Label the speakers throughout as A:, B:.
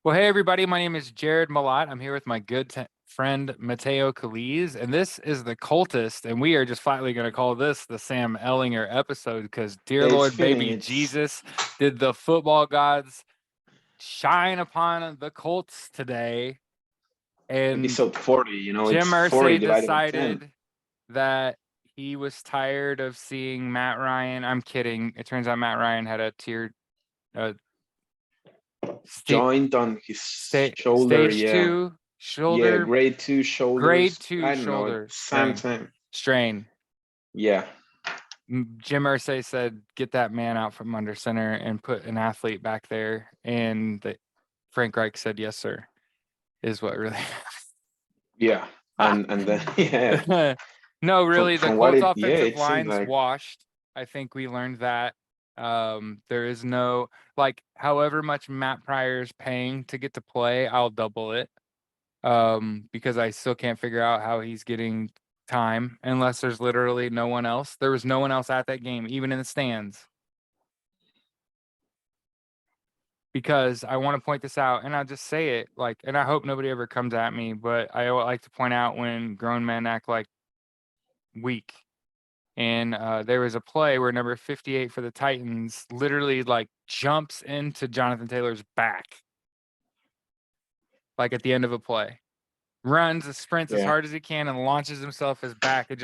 A: Well, hey everybody, my name is Jared Malott. I'm here with my good friend Mateo Kaliz, and this is the Coltist, and we are just flatly going to call this the Sam Ehlinger episode because, dear
B: It's
A: Lord,
B: fitting.
A: baby
B: It's
A: Jesus, did the football gods shine upon the Colts today? And
B: episode 40.
A: Jim
B: It's 40
A: Irsay
B: divided by 10.
A: decided that he was tired of seeing Matt Ryan. I'm kidding. It turns out Matt Ryan had a tear, uh, st
B: Joint on his shoulder.
A: stage
B: Yeah.
A: two
B: Yeah.
A: shoulder
B: Grade 2
A: Grade
B: shoulders.
A: 2
B: I don't know.
A: shoulder strain.
B: Something.
A: Strain.
B: Yeah.
A: Jim Irsay said, "Get that man out from under center and put an athlete back there." And Frank Reich said, "Yes, sir." Is what really.
B: Yeah. And then yeah.
A: No,
B: From
A: really, the
B: from what
A: Colts
B: it
A: offensive
B: it seems
A: line's
B: like.
A: washed. I think we learned that. There is no however much Matt Pryor's paying to get to play, I'll double it. Because I still can't figure out how he's getting time unless there's literally no one else. There was no one else at that game, even in the stands. Because I want to point this out, and I'll just say it, and I hope nobody ever comes at me, but I like to point out when grown men act like weak. And there was a play where number 58 for the Titans literally jumps into Jonathan Taylor's back, at the end of a play. Runs, sprints as
B: Yeah.
A: hard as he can, and launches himself his back and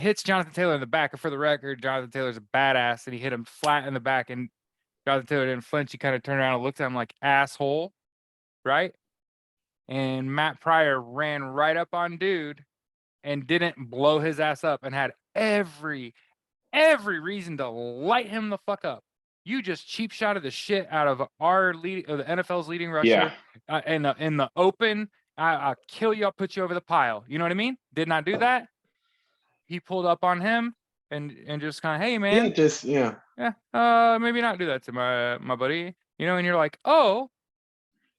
A: hits Jonathan Taylor in the back. And for the record, Jonathan Taylor's a badass, and he hit him flat in the back. And Jonathan Taylor didn't flinch. He kind of turned around and looked at him like asshole, right? And Matt Pryor ran right up on dude and didn't blow his ass up and had every reason to light him the fuck up. You just cheap shot of the shit out of the NFL's leading rusher
B: Yeah.
A: in the open. I'll kill you. I'll put you over the pile. You know what I mean? Did not do that. He pulled up on him and just kind of, hey
B: Yeah.
A: man,
B: Just yeah.
A: maybe not do that to my buddy. And you're like, oh,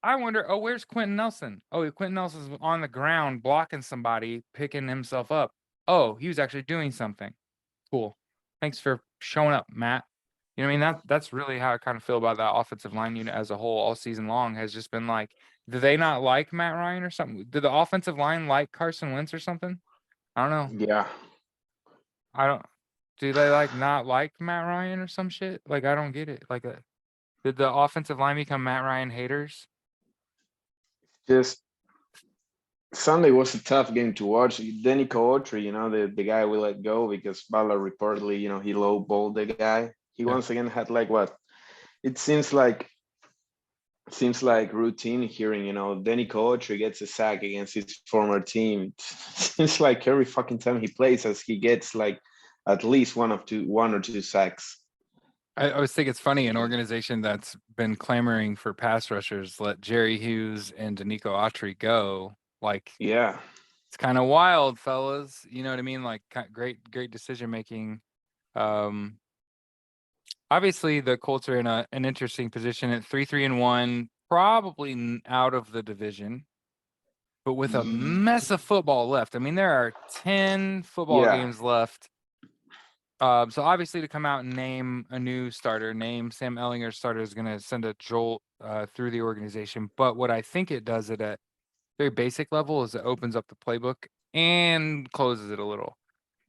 A: I wonder. Oh, where's Quentin Nelson? Oh, Quentin Nelson's on the ground blocking somebody, picking himself up. Oh, he was actually doing something. Cool. Thanks for showing up, Matt. You know what I mean? That's really how I kind of feel about that offensive line unit as a whole all season long has just been like, do they not like Matt Ryan or something? Did the offensive line like Carson Wentz or something? I don't know.
B: Yeah.
A: I don't. Do they not like Matt Ryan or some shit? I don't get it. Did the offensive line become Matt Ryan haters?
B: Just Sunday was a tough game to watch. Danny Coatry, the guy we let go because Butler reportedly, he lowballed the guy. He
A: Yeah.
B: once again had what? It seems like routine hearing, Danny Coatry gets a sack against his former team. It seems like every fucking time he plays as he gets at least one or two sacks.
A: I always think it's funny an organization that's been clamoring for pass rushers let Jerry Hughes and Danico Autry go.
B: Yeah.
A: It's kind of wild, fellas. You know what I mean? Great decision making. Obviously the Colts are in an interesting position at 3-1, probably out of the division, but with a mess of football left. I mean, there are 10 football games left. So obviously to come out and name a new starter, name Sam Ehlinger's starter is going to send a jolt through the organization. But what I think it does at a very basic level is it opens up the playbook and closes it a little.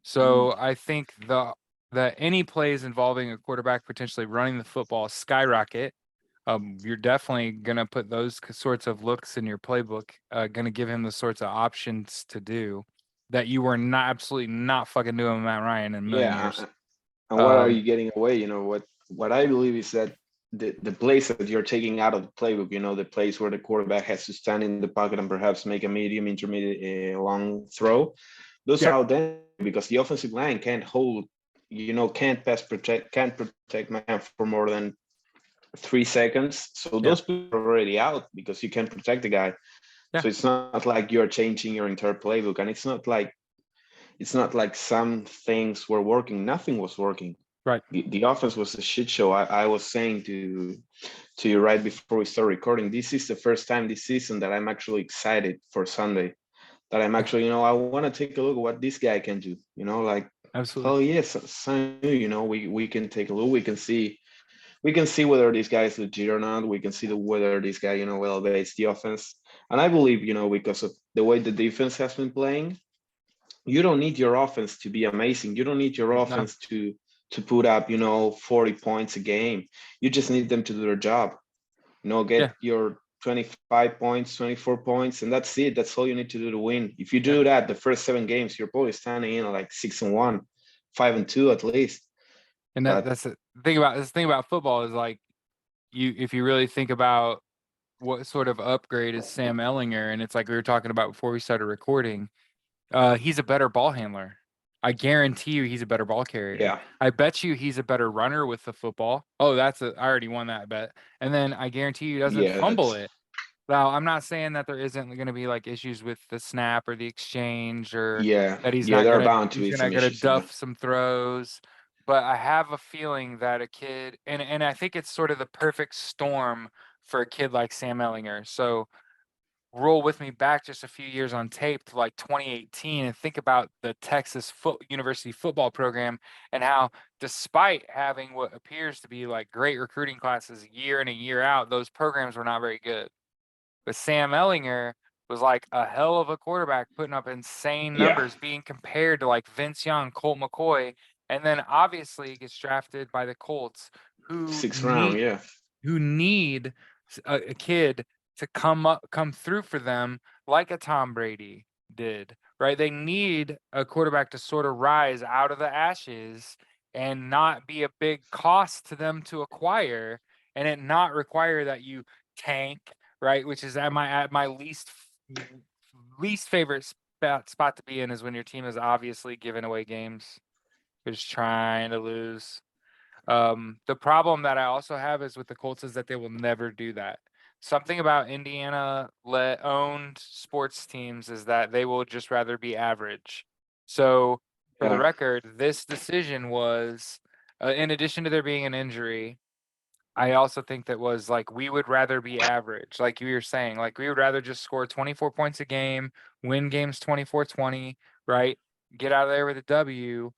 A: So I think the any plays involving a quarterback potentially running the football skyrocket. You're definitely going to put those sorts of looks in your playbook, going to give him the sorts of options to do that you were absolutely not fucking doing with Matt Ryan in a million years.
B: And what are you getting away? What I believe is that the plays that you're taking out of the playbook, the plays where the quarterback has to stand in the pocket and perhaps make a medium, intermediate, long throw, those are out there because the offensive line can't hold, can't protect man for more than 3 seconds. So those people are already out because you can't protect the guy. Yeah. So it's not like you're changing your entire playbook, and it's not like some things were working. Nothing was working.
A: Right.
B: The offense was a shit show. I was saying to you right before we start recording, this is the first time this season that I'm actually excited for Sunday. That I'm actually, I want to take a look at what this guy can do. Absolutely. Oh yes, we can take a look. We we can see whether this guy is legit or not. We can see whether this guy, elevates the offense. And I believe, because of the way the defense has been playing, you don't need your offense to be amazing. You don't need your
A: No.
B: offense to put up, 40 points a game. You just need them to do their job.
A: Yeah.
B: Get your 25 points, 24 points, and that's it. That's all you need to do to win. If you
A: Yeah.
B: do that the first 7 games, you're probably standing in like 6-1, 5-2 at least.
A: And
B: But
A: that's the thing about football is like if you really think about what sort of upgrade is Sam Ehlinger, and it's like we were talking about before we started recording, he's a better ball handler. I guarantee you he's a better ball carrier.
B: yeah,
A: I bet you he's a better runner with the football. Oh, I already won that bet. And then I guarantee you he doesn't
B: yeah,
A: fumble
B: that's
A: it. Now, I'm not saying that there isn't going to be like issues with the snap or the exchange, or
B: yeah,
A: that
B: yeah. There are bound to
A: he's
B: be some
A: gonna
B: issues in that.
A: duff some throws. But I have a feeling that a kid, and I think it's sort of the perfect storm for a kid like Sam Ellinger. So roll with me back just a few years on tape to like 2018 and think about the Texas University football program, and how, despite having what appears to be like great recruiting classes year in and year out, those programs were not very good. But Sam Ellinger was like a hell of a quarterback, putting up insane
B: Yeah,
A: numbers, being compared to like Vince Young, Colt McCoy, and then obviously he gets drafted by the Colts, who
B: 6th round. Yeah,
A: need a kid to come through for them like a Tom Brady did, right? They need a quarterback to sort of rise out of the ashes and not be a big cost to them to acquire, and it not require that you tank, right? Which is at my least favorite spot to be in, is when your team is obviously giving away games. You're just trying to lose. The problem that I also have is with the Colts is that they will never do that. Something about Indiana owned sports teams is that they will just rather be average. So, for the
B: yeah,
A: record, this decision was, in addition to there being an injury, I also think that was like we would rather be average, like you were saying, like we would rather just score 24 points a game, win games 24-20, right? Get out of there with a W,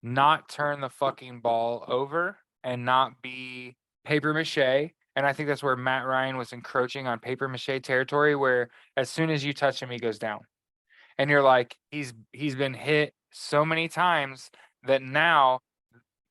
A: not turn the fucking ball over, and not be paper mache. And I think that's where Matt Ryan was encroaching on paper mache territory, where as soon as you touch him, he goes down. And you're like, he's been hit so many times that now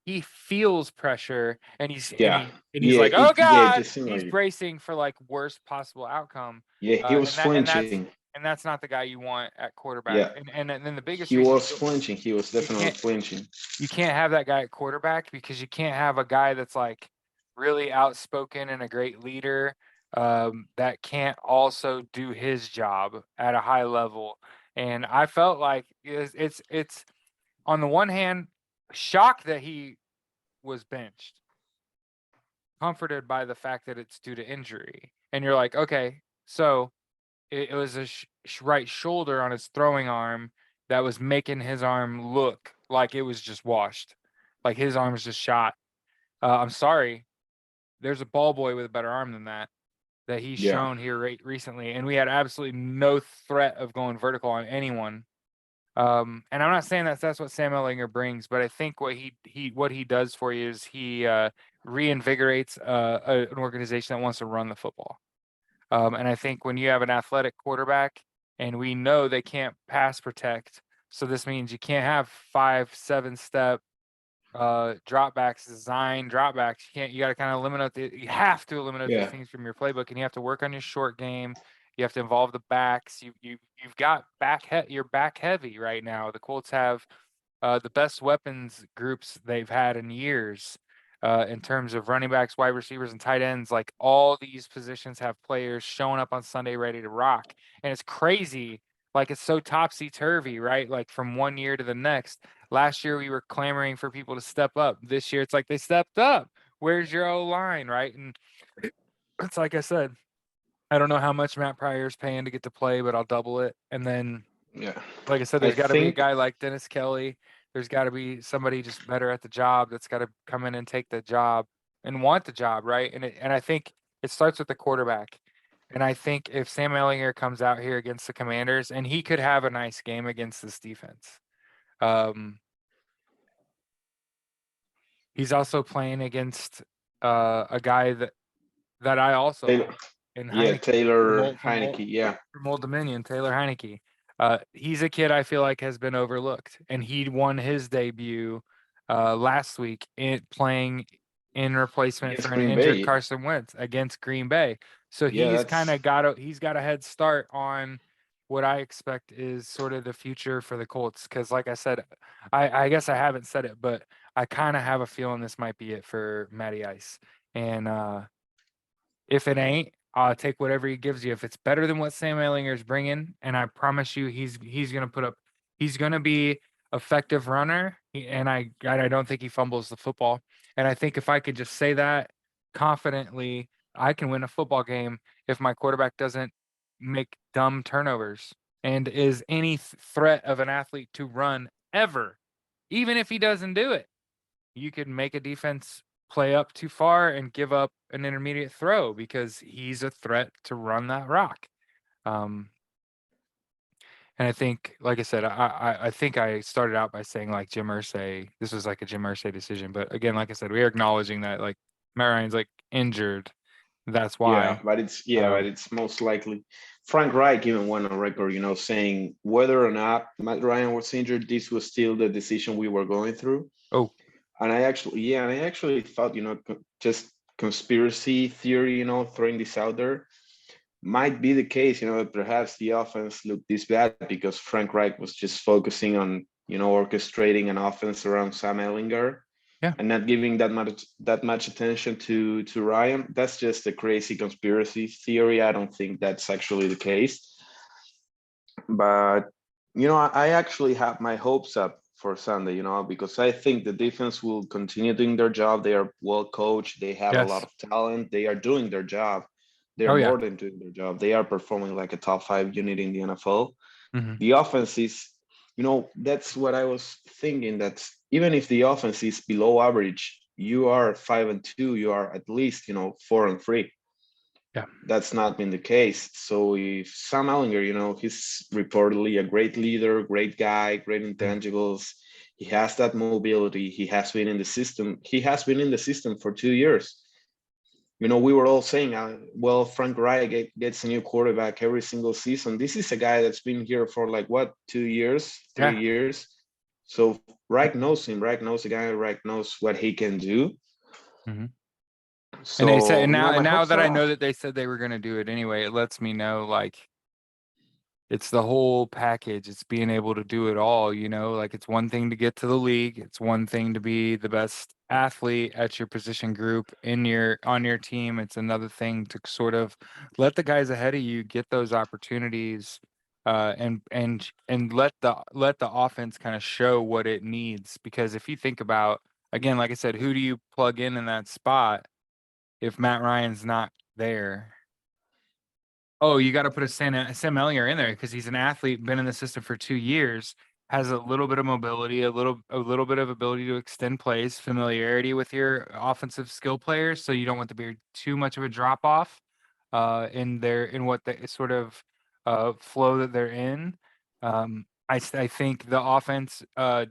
A: he feels pressure, and
B: yeah,
A: he's like, oh
B: yeah. It
A: God,
B: just seemed
A: he's
B: like,
A: bracing for like worst possible outcome.
B: yeah, he was
A: And that and that's
B: flinching.
A: and that's not the guy you want at quarterback.
B: Yeah,
A: And then the biggest
B: he
A: reason
B: was flinching. He was
A: you
B: definitely
A: can't
B: flinching.
A: you can't have that guy at quarterback, because you can't have a guy that's like really outspoken and a great leader, that can't also do his job at a high level. And I felt like it's on the one hand shocked that he was benched, comforted by the fact that it's due to injury, and you're like, okay, so it was a right shoulder on his throwing arm that was making his arm look like it was just washed, like his arm was just shot. I'm sorry, there's a ball boy with a better arm than that he's
B: Yeah,
A: shown here recently, and we had absolutely no threat of going vertical on anyone. And I'm not saying that's what Sam Ellinger brings, but I think what he does for you is he reinvigorates an organization that wants to run the football. And I think when you have an athletic quarterback, and we know they can't pass protect, so this means you can't have 5-7 step dropbacks, design dropbacks. You got to kind of you have to eliminate these
B: yeah,
A: things from your playbook, and you have to work on your short game. You have to involve the backs. You've got you're back heavy right now. The Colts have the best weapons groups they've had in years, in terms of running backs, wide receivers, and tight ends. Like, all these positions have players showing up on Sunday ready to rock, and it's crazy. Like, it's so topsy turvy, right? Like, from one year to the next. Last year we were clamoring for people to step up. This year it's like they stepped up. Where's your O line, right? And it's like I said, I don't know how much Matt Pryor's paying to get to play, but I'll double it. And then,
B: yeah.
A: like I said,
B: I
A: there's got to be a
B: think,
A: guy like Dennis Kelly. There's got to be somebody just better at the job that's got to come in and take the job and want the job, right? And I think it starts with the quarterback. And I think if Sam Ehlinger comes out here against the Commanders, and he could have a nice game against this defense. Um, he's also playing against a guy that I also
B: Taylor,
A: like in
B: yeah,
A: Heineke
B: Taylor Heineke, yeah.
A: from Old Dominion, Taylor Heineke. He's a kid I feel like has been overlooked, and he won his debut last week in playing in replacement
B: Against
A: for an
B: Green
A: injured
B: Bay.
A: Carson Wentz against Green Bay. So
B: Yeah,
A: he's
B: that's
A: kind of he's got a head start on what I expect is sort of the future for the Colts. Because like I said, I guess I haven't said it, but I kind of have a feeling this might be it for Matty Ice. And if it ain't, I'll take whatever he gives you. If it's better than what Sam Ehlinger's bringing, and I promise you, he's gonna put up. He's gonna be effective runner, and I don't think he fumbles the football. And I think if I could just say that confidently, I can win a football game if my quarterback doesn't make dumb turnovers and is any threat of an athlete to run ever, even if he doesn't do it. You could make a defense play up too far and give up an intermediate throw because he's a threat to run that rock. Um, and I think, like I said, I think I started out by saying like Jim Irsay, this was like a Jim Irsay decision. But again, like I said, we are acknowledging that like Matt Ryan's like injured. That's why.
B: but it's most likely. Frank Reich even went on record, saying whether or not Matt Ryan was injured, this was still the decision we were going through.
A: Oh,
B: And I actually thought, just conspiracy theory, throwing this out there might be the case, that perhaps the offense looked this bad because Frank Reich was just focusing on, orchestrating an offense around Sam Ehlinger
A: yeah.
B: and not giving that much attention to Ryan. That's just a crazy conspiracy theory. I don't think that's actually the case. But I actually have my hopes up for Sunday, because I think the defense will continue doing their job. They are well coached. They have a lot
A: Yes.
B: of talent. They are doing their job. They are
A: Oh, yeah.
B: more than doing their job. They are performing like a top 5 unit in the NFL.
A: Hmm.
B: The offense is, that's what I was thinking. That even if the offense is below average, you are 5-2. You are at least 4-3.
A: Yeah.
B: That's not been the case. So if Sam Ellinger, he's reportedly a great leader, great guy, great
A: Mhm.
B: intangibles. He has that mobility. He has been in the system. He has been in the system for 2 years. We were all saying, well, Frank Reich gets a new quarterback every single season. This is a guy that's been here for like what, 2 years, three
A: Yeah.
B: years. So Reich knows him. Reich knows the guy. Reich knows what he can do.
A: Hmm. And they said,
B: So
A: and
B: my
A: now
B: hopes
A: that
B: are
A: I know
B: off.
A: that they said they were going to do it anyway, it lets me know like it's the whole package. It's being able to do it all, like it's one thing to get to the league. It's one thing to be the best athlete at your position group on your team. It's another thing to sort of let the guys ahead of you get those opportunities and let the offense kind of show what it needs. Because if you think about, again, like I said, who do you plug in that spot if Matt Ryan's not there? Oh, you got to put a Sam Ellinger in there because he's an athlete, been in the system for 2 years, has a little bit of mobility, a little bit of ability to extend plays, familiarity with your offensive skill players, so you don't want to be too much of a drop off in what the sort of flow that they're in. I think the offense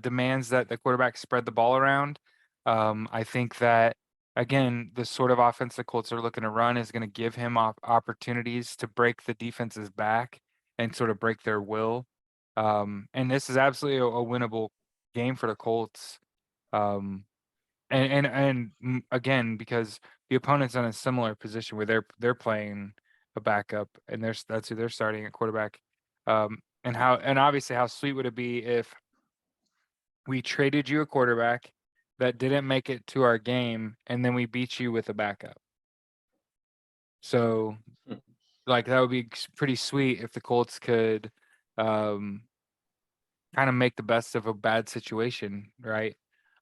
A: demands that the quarterback spread the ball around. I think that again, the sort of offense the Colts are looking to run is going to give him opportunities to break the defense's back and sort of break their will. And this is absolutely a winnable game for the Colts. Um, again, because the opponent's in a similar position where they're playing a backup and that's who they're starting at quarterback. And obviously how sweet would it be if we traded you a quarterback that didn't make it to our game, and then we beat you with a backup. So, like, that would be pretty sweet if the Colts could kind of make the best of a bad situation, right?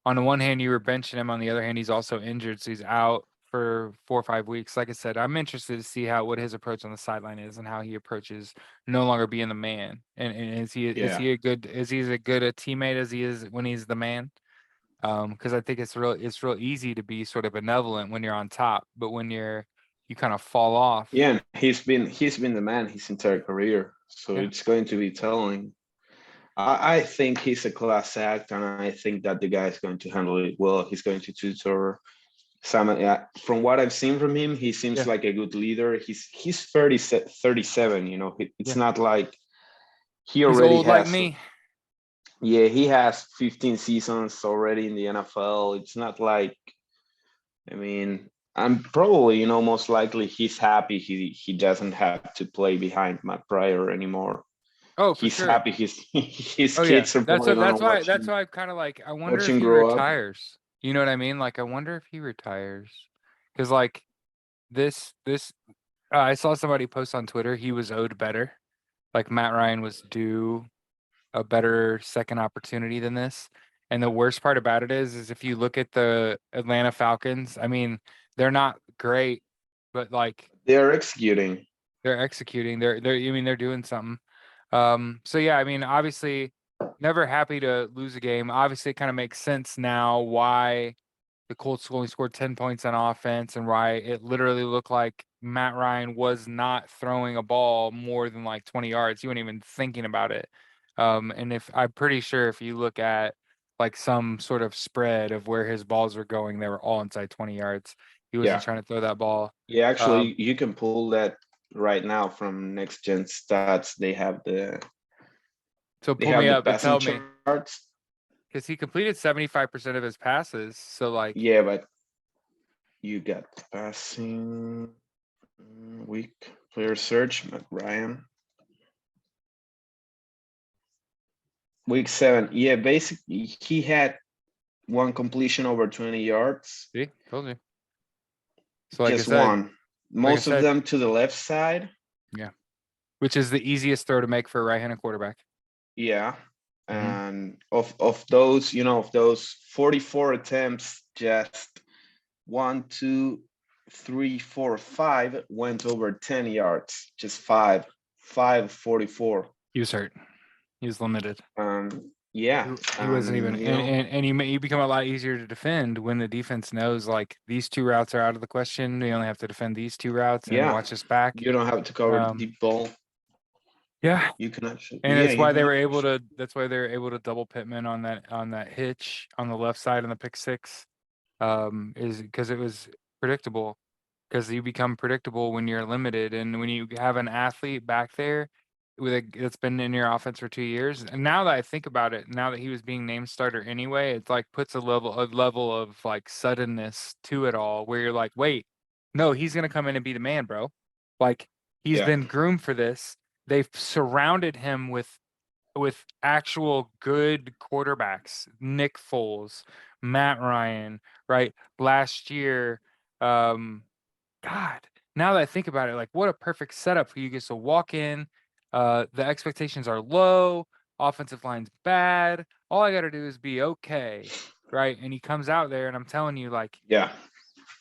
A: On the one hand, you were benching him. On the other hand, he's also injured, so he's out for 4 or 5 weeks. Like I said, I'm interested to see what his approach on the sideline is and how he approaches no longer being the man. And
B: Yeah.
A: is he as good a teammate as he is when he's the man? Because I think it's real easy to be sort of benevolent when you're on top, but when you kind of fall off.
B: Yeah, and he's been the man his entire career. So
A: Yeah.
B: it's going to be telling. I think he's a class act, and I think that the guy is going to handle it well. He's going to tutor Sam, yeah, from what I've seen from him, he seems
A: Yeah.
B: like a good leader. He's 37, you know. It's
A: Yeah.
B: not like he
A: He's
B: already
A: old like
B: has,
A: me.
B: yeah, he has 15 seasons already in the NFL. It's not like, I mean, I'm probably, you know, most likely he's happy he doesn't have to play behind Matt Pryor anymore.
A: Oh, for
B: He's
A: sure.
B: happy his
A: Oh yeah.
B: kids are probably gonna
A: That's why I'm kind of like, I wonder
B: watch
A: if
B: him
A: he
B: grow up.
A: retires. You know what I mean? Like, I wonder if he retires. Because like this I saw somebody post on Twitter, he was owed better. Like Matt Ryan was due a better second opportunity than this. And the worst part about it is if you look at the Atlanta Falcons, I mean, they're not great, but like
B: They are executing.
A: they're executing. I mean, they're doing something. So yeah, I mean, obviously never happy to lose a game. Obviously it kind of makes sense now why the Colts only scored 10 points on offense and why it literally looked like Matt Ryan was not throwing a ball more than like 20 yards. He wasn't even thinking about it. And if I'm pretty sure if you look at like some sort of spread of where his balls were going, they were all inside 20 yards. He wasn't
B: Yeah.
A: trying to throw that ball.
B: Yeah,
A: Um,
B: actually you can pull that right now from next gen stats.
A: so
B: They
A: pull me
B: have the
A: up and
B: passing
A: tell me
B: charts.
A: because he completed 75% of his passes. So like,
B: Yeah, but you got passing week player search, Matt Ryan. Week 7. Yeah, basically he had one completion over 20 yards.
A: see, told you. So
B: Just one.
A: like I
B: Most of
A: said,
B: them to the left side.
A: yeah, which is the easiest throw to make for a right-handed quarterback.
B: Yeah.
A: Hmm.
B: And of those, you know, of those 44 attempts, just 1, 2, 3, 4, 5 went over 10 yards. Just 5, 44.
A: He was hurt. He was limited.
B: Yeah.
A: He wasn't even,
B: You know,
A: you become a lot easier to defend when the defense knows like these two routes are out of the question. We only have to defend these two routes and
B: yeah.
A: watch us back.
B: You don't have to cover the
A: Um,
B: deep ball.
A: yeah,
B: You can actually,
A: and
B: yeah,
A: it's
B: you
A: why
B: can
A: they were able
B: actually,
A: to. That's why they were able to double Pittman on that hitch on the left side on the pick six. Is because it was predictable. Because you become predictable when you're limited, and when you have an athlete back there that's been in your offense for 2 years. And now that I think about it, now that he was being named starter anyway, it's like puts a level of like suddenness to it all, where you're like, wait, no, he's gonna come in and be the man, bro. Like he's
B: yeah.
A: been groomed for this. They've surrounded him with actual good quarterbacks, Nick Foles, Matt Ryan, right? Last year, um, God, now that I think about it, like what a perfect setup for you guys to walk in. The expectations are low, offensive line's bad. All I got to do is be okay, right? And he comes out there, and I'm telling you, like
B: Yeah.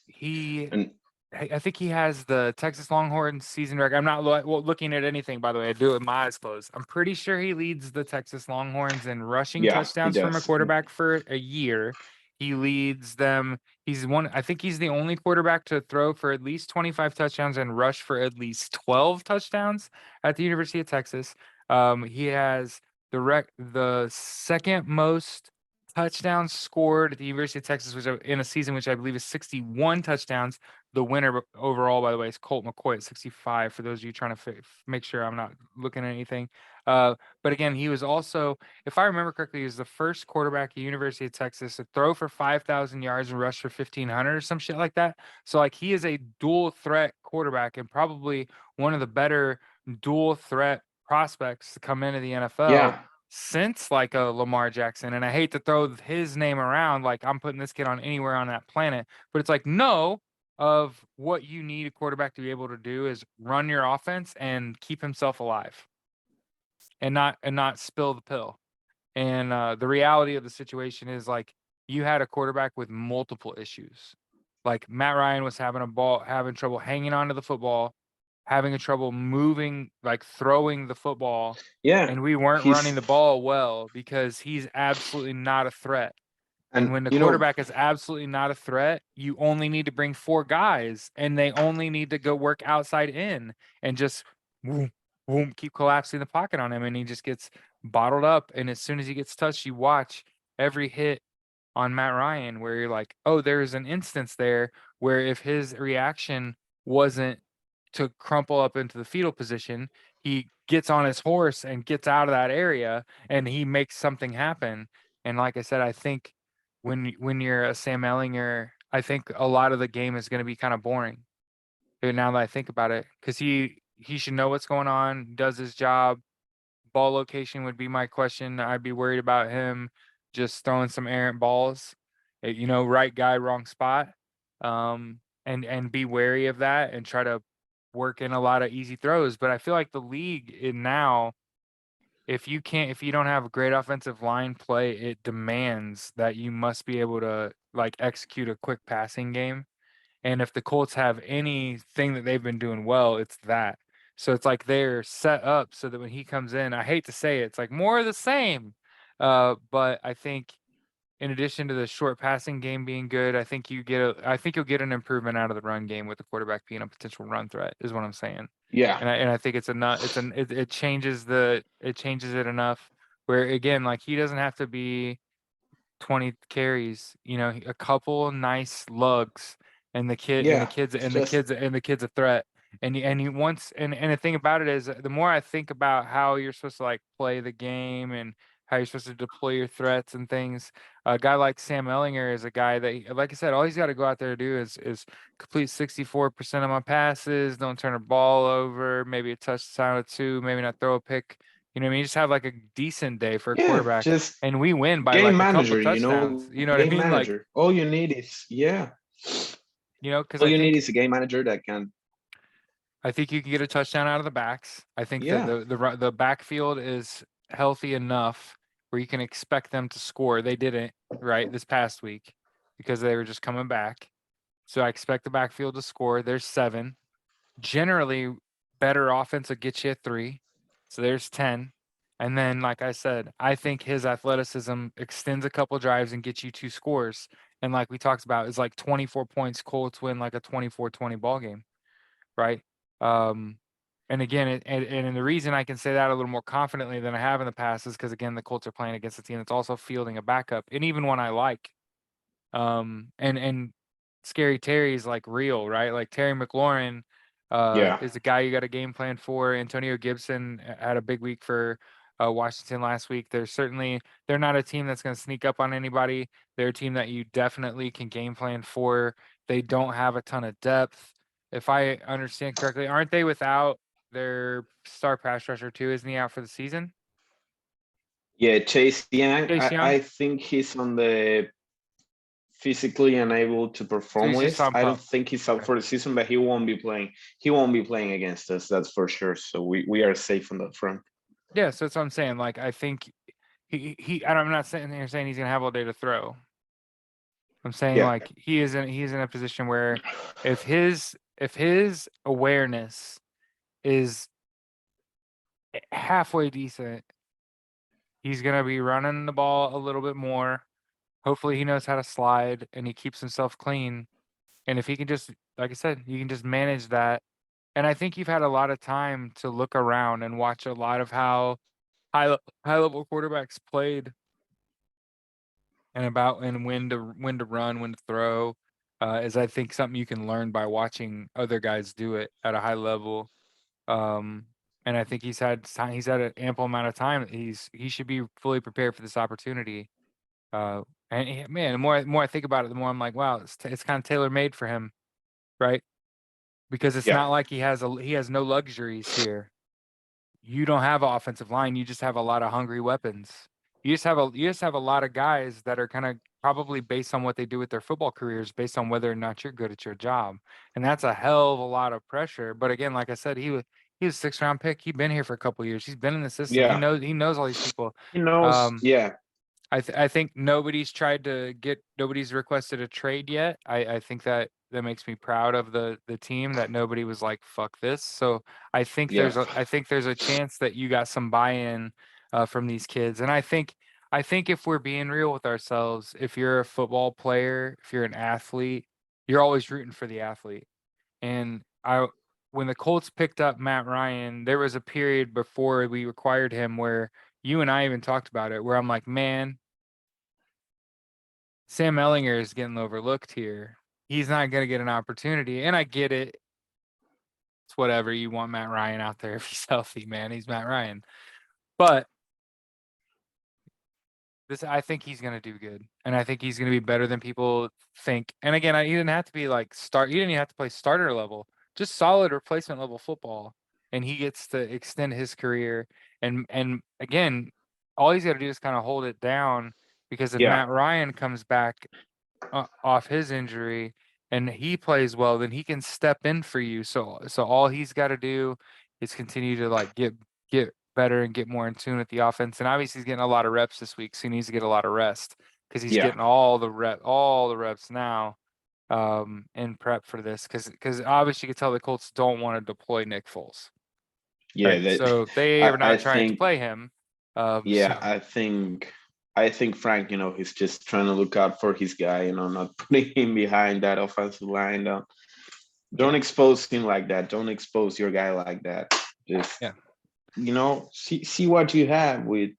A: he
B: And
A: I think he has the Texas Longhorns season record. I'm not looking at anything, by the way. I do it with my eyes closed. I'm pretty sure he leads the Texas Longhorns in rushing
B: yeah, he
A: touchdowns from a
B: does.
A: quarterback for a year. He leads them. I think he's the only quarterback to throw for at least 25 touchdowns and rush for at least 12 touchdowns at the University of Texas. He has the second most touchdowns scored at the University of Texas, which in a season which I believe is 61 touchdowns. The winner overall, by the way, is Colt McCoy at 65. For those of you trying to make sure I'm not looking at anything. But again, he was also, if I remember correctly, he was the first quarterback at University of Texas to throw for 5,000 yards and rush for 1,500 or some shit like that. So like he is a dual threat quarterback and probably one of the better dual threat prospects to come into the NFL
B: Yeah.
A: since like a Lamar Jackson. And I hate to throw his name around like I'm putting this kid on anywhere on that planet, but it's like no, of what you need a quarterback to be able to do is run your offense and keep himself alive and not spill the pill. And the reality of the situation is like you had a quarterback with multiple issues. Like Matt Ryan was having trouble hanging onto the football, having a trouble moving, like throwing the football,
B: Yeah.
A: and we weren't running
B: He's
A: the ball well because he's absolutely not a threat. And
B: and
A: when the
B: you know,
A: quarterback is absolutely not a threat, you only need to bring four guys and they only need to go work outside in and just boom, boom, keep collapsing the pocket on him. And he just gets bottled up. And as soon as he gets touched, you watch every hit. on Matt Ryan, where you're like, oh, there's an instance there where if his reaction wasn't to crumple up into the fetal position, he gets on his horse and gets out of that area and he makes something happen. And like I said, I think when you're a Sam Ehlinger, I think a lot of the game is going to be kind of boring. Now that I think about it, because he should know what's going on, does his job. Ball location would be my question. I'd be worried about him just throwing some errant balls. Right guy, wrong spot. And be wary of that and try to work in a lot of easy throws. But I feel like the league in now, if you don't have a great offensive line play, it demands that you must be able to like execute a quick passing game. And if the Colts have anything that they've been doing well, it's that. So it's like they're set up so that when he comes in, I hate to say it, it's like more of the same. But I think in addition to the short passing game being good, I think you'll get an improvement out of the run game with the quarterback being a potential run threat, is what I'm saying.
B: Yeah,
A: And I think it changes it enough where again, like he doesn't have to be 20 carries, a couple nice lugs and the kid and the
B: yeah.
A: kids
B: It's
A: and the
B: just
A: kids and the kid's a threat. And the thing about it is the more I think about how you're supposed to like play the game and how you're supposed to deploy your threats and things, a guy like Sam Ellinger is a guy that like I said, all he's got to go out there to do is complete 64% of my passes, don't turn a ball over, maybe a touchdown or two, maybe not throw a pick. You know what I mean? Just have like a decent day for a
B: yeah,
A: quarterback
B: just
A: and we win by
B: game
A: like a couple
B: manager,
A: touchdowns. You know what I
B: game
A: mean? Like,
B: manager. All you need is
A: because
B: all you need is a game manager that can.
A: I think you can get a touchdown out of the backs. I think that
B: Yeah,
A: the backfield is healthy enough where you can expect them to score. They didn't, right, this past week because they were just coming back. So I expect the backfield to score. There's 7. Generally, better offense will get you a 3. So there's 10. And then, like I said, I think his athleticism extends a couple drives and gets you 2 scores. And like we talked about, is like 24 points. Colts win like a 24-20 ball game, right? Um, and again, and the reason I can say that a little more confidently than I have in the past is because again, the Colts are playing against a team that's also fielding a backup, and even one I like. And Scary Terry's like real, right? Like Terry McLaurin
B: yeah,
A: is a guy you got a game plan for. Antonio Gibson had a big week for Washington last week. They're not a team that's going to sneak up on anybody. They're a team that you definitely can game plan for. They don't have a ton of depth. If I understand correctly, aren't they without their star pass rusher too? Isn't he out for the season?
B: yeah. Chase Young,
A: Chase Young.
B: I think he's on the physically unable to
A: So
B: perform
A: he's just
B: list.
A: on
B: I don't
A: pup.
B: think he's out
A: Okay.
B: for the season, but he won't be playing. He won't be playing against us. That's for sure. So we are safe on that front.
A: Yeah, so that's what I'm saying. Like I think I'm not sitting here saying he's gonna have all day to throw. I'm saying
B: Yeah,
A: like he's in a position where if his awareness is halfway decent, he's gonna be running the ball a little bit more. Hopefully he knows how to slide and he keeps himself clean. And if he can just like I said, you can just manage that. And I think you've had a lot of time to look around and watch a lot of how high level quarterbacks played and when to run, when to throw, is I think something you can learn by watching other guys do it at a high level. Um, and I think he's had an ample amount of time. He should be fully prepared for this opportunity. Man, the more I think about it, the more I'm like, wow, it's kind of tailor made for him, right? Because it's
B: yeah,
A: not like he has no luxuries here. You don't have an offensive line. You just have a lot of hungry weapons. You just have a lot of guys that are kind of probably based on what they do with their football careers, based on whether or not you're good at your job, and that's a hell of a lot of pressure. But again, like I said, he was a 6th round pick. He's been here for a couple of years. He's been in the system.
B: yeah.
A: He knows all these people.
B: He knows.
A: Um,
B: Yeah,
A: I think nobody's requested a trade yet. I think that makes me proud of the team that nobody was like fuck this. So
B: yeah,
A: I think there's a chance that you got some buy-in from these kids. And I think if we're being real with ourselves, if you're a football player, if you're an athlete, you're always rooting for the athlete. And when the Colts picked up Matt Ryan, there was a period before we acquired him where you and I even talked about it, where I'm like, man, Sam Ehlinger is getting overlooked here. He's not going to get an opportunity, and I get it. It's whatever. You want Matt Ryan out there if he's healthy, man. He's Matt Ryan. But I think he's going to do good, and I think he's going to be better than people think. And again, he didn't have to be like start. He didn't even have to play starter level, just solid replacement level football, and he gets to extend his career. And again, all he's got to do is kind of hold it down, because if
B: Yeah,
A: Matt Ryan comes back off his injury and he plays well, then he can step in for you. So all he's got to do is continue to like get better and get more in tune with the offense. And obviously he's getting a lot of reps this week, so he needs to get a lot of rest, because he's
B: yeah,
A: getting all the reps now in prep for this, because obviously you can tell the Colts don't want to deploy Nick Foles.
B: yeah.
A: Right.
B: That
A: So they are
B: I
A: not trying to
B: think.
A: play him.
B: Yeah, I think Frank, he's just trying to look out for his guy, not putting him behind that offensive line. Don't
A: Yeah,
B: expose him like that. Don't expose your guy like that. Just
A: yeah,
B: see what you have with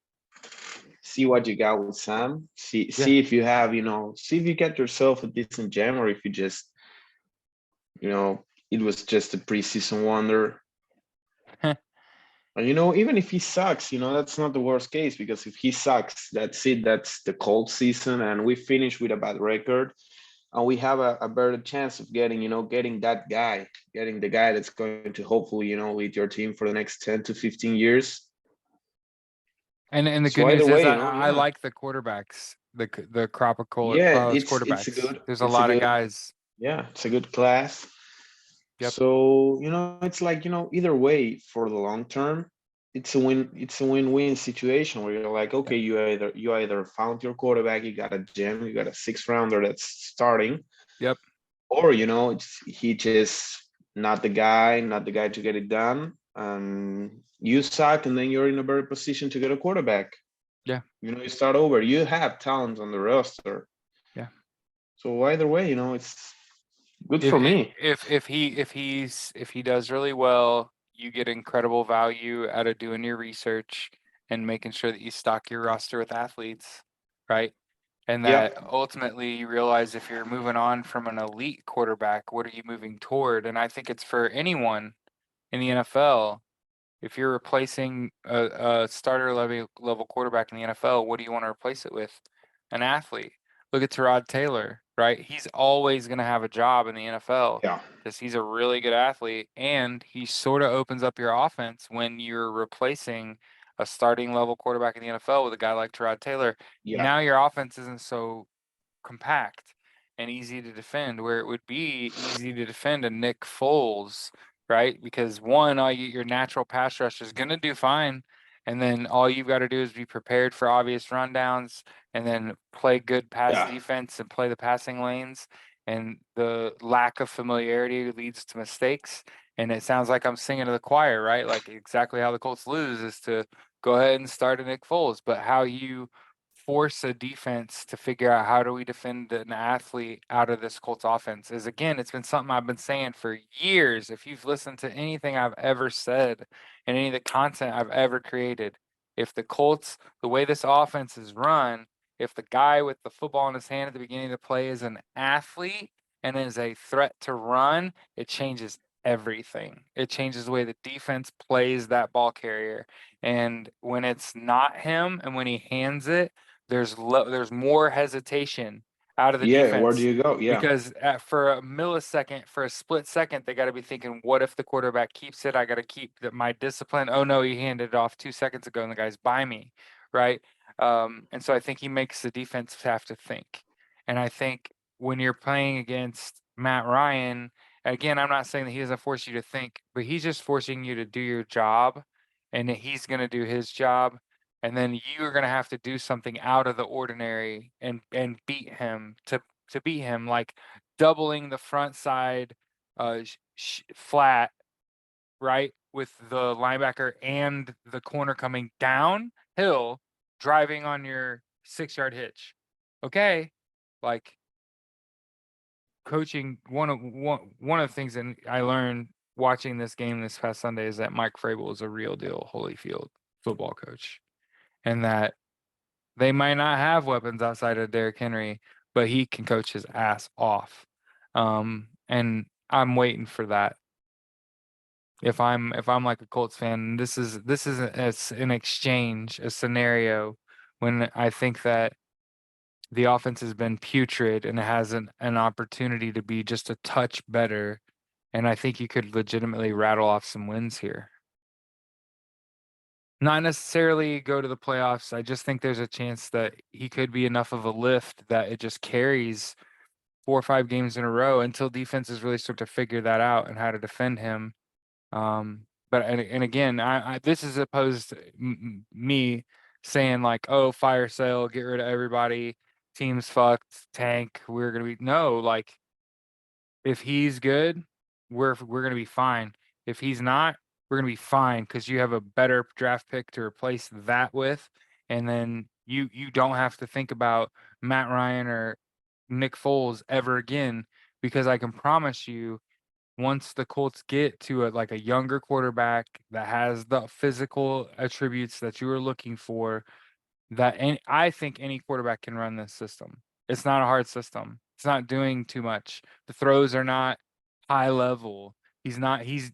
B: see what you got with Sam. See
A: yeah.
B: see if you have, see if you get yourself a decent gem, or if you just, it was just a preseason wonder. And even if he sucks, that's not the worst case, because if he sucks, that's it. That's the cold season, and we finish with a bad record, and we have a better chance of getting that guy, getting the guy that's going to hopefully, lead your team for the next 10 to 15 years.
A: And the
B: So
A: good
B: either
A: news is
B: way,
A: I
B: yeah,
A: like the quarterbacks, the crop of
B: yeah,
A: college
B: it's a
A: quarterbacks.
B: good,
A: There's a
B: it's a
A: lot of
B: good,
A: guys.
B: yeah, it's a good class.
A: Yep.
B: So, it's like, either way, for the long term, it's a win-win situation where you're like,
A: Yep.
B: okay, you either found your quarterback, you got a gem, you got a sixth rounder that's starting,
A: Yep.
B: or, he just not the guy to get it done. You suck, and then you're in a better position to get a quarterback.
A: Yeah.
B: You start over. You have talent on the roster.
A: Yeah.
B: So either way, it's good
A: If
B: for me.
A: if he does really well, you get incredible value out of doing your research and making sure that you stock your roster with athletes, right? And
B: Yeah.
A: that ultimately you realize if you're moving on from an elite quarterback, what are you moving toward? And I think it's for anyone in the NFL. If you're replacing a starter level quarterback in the NFL, what do you want to replace it with? An athlete. Look at Tyrod Taylor, right? He's always going to have a job in the NFL
B: Yeah.
A: because he's a really good athlete, and he sort of opens up your offense when you're replacing a starting level quarterback in the NFL with a guy like Tyrod Taylor.
B: Yeah.
A: Now your offense isn't so compact and easy to defend, where it would be easy to defend a Nick Foles, right? Because one, your natural pass rush is going to do fine. And then all you've got to do is be prepared for obvious rundowns and then play good pass
B: Yeah.
A: defense and play the passing lanes. And the lack of familiarity leads to mistakes. And it sounds like I'm singing to the choir, right? Like exactly how the Colts lose is to go ahead and start a Nick Foles, but how you force a defense to figure out how do we defend an athlete out of this Colts offense is, again, it's been something I've been saying for years. If you've listened to anything I've ever said and any of the content I've ever created, if the Colts, the way this offense is run, if the guy with the football in his hand at the beginning of the play is an athlete and is a threat to run, it changes everything. It changes the way the defense plays that ball carrier. And when it's not him and when he hands it, there's more hesitation out of the
B: Yeah. Where do
A: defense,
B: you go? Yeah.
A: because for a millisecond, for a split second, they got to be thinking, what if the quarterback keeps it? I got to keep my discipline. Oh no, he handed it off 2 seconds ago and the guy's by me, right? And so I think he makes the defense have to think. And I think when you're playing against Matt Ryan, again, I'm not saying that he doesn't force you to think, but he's just forcing you to do your job, and that he's going to do his job, and then you're going to have to do something out of the ordinary and beat him to beat him, like doubling the front side flat, right, with the linebacker and the corner coming downhill, driving on your 6-yard hitch. Okay, like coaching, one of the things that I learned watching this game this past Sunday is that Mike Vrabel is a real deal Holyfield football coach, and that they might not have weapons outside of Derrick Henry, but he can coach his ass off. And I'm waiting for that. If I'm like a Colts fan, this is it's an exchange, a scenario when I think that the offense has been putrid and it has an opportunity to be just a touch better. And I think you could legitimately rattle off some wins here. Not necessarily go to the playoffs. I just think there's a chance that he could be enough of a lift that it just carries 4 or 5 games in a row until defenses really start to figure that out and how to defend him. But and again, I this is opposed to me saying like, oh, fire sale, get rid of everybody, team's fucked, tank, we're gonna be no, like if he's good, we're gonna be fine. If he's not, we're gonna be fine because you have a better draft pick to replace that with, and then you don't have to think about Matt Ryan or Nick Foles ever again because I can promise you once the Colts get to like a younger quarterback that has the physical attributes that you were looking for, I think any quarterback can run this system. It's not a hard system. It's not doing too much. The throws are not high level. He's not he's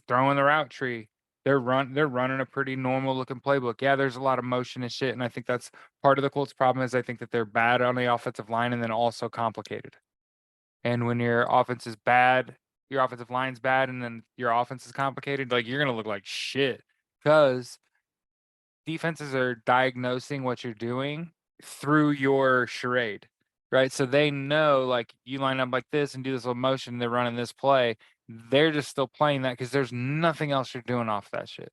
A: throwing the route tree. They're running a pretty normal looking playbook. Yeah, there's a lot of motion and shit, and I think that's part of the Colts' problem is I think that they're bad on the offensive line and then also complicated. And when your offense is bad, your offensive line's bad, and then your offense is complicated, like you're gonna look like shit because defenses are diagnosing what you're doing through your charade, right? So they know like you line up like this and do this little motion, they're running this play. They're just still playing that because there's nothing else you're doing off that shit.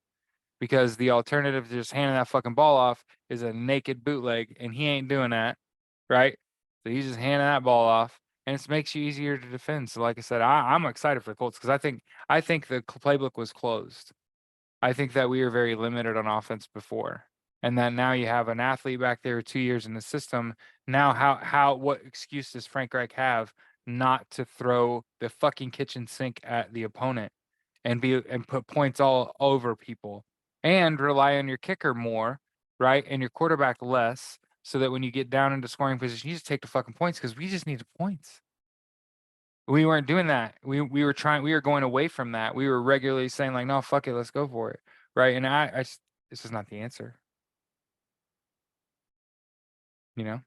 A: Because the alternative to just handing that fucking ball off is a naked bootleg, and he ain't doing that, right? So he's just handing that ball off, and it makes you easier to defend. So, like I said, I'm excited for the Colts because I think the playbook was closed. I think that we were very limited on offense before. And then now you have an athlete back there 2 years in the system. Now what excuse does Frank Reich have not to throw the fucking kitchen sink at the opponent and put points all over people and rely on your kicker more, right? And your quarterback less so that when you get down into scoring position, you just take the fucking points because we just need the points. We weren't doing that. We were going away from that. We were regularly saying like, no, fuck it, let's go for it. Right. And this is not the answer. You know?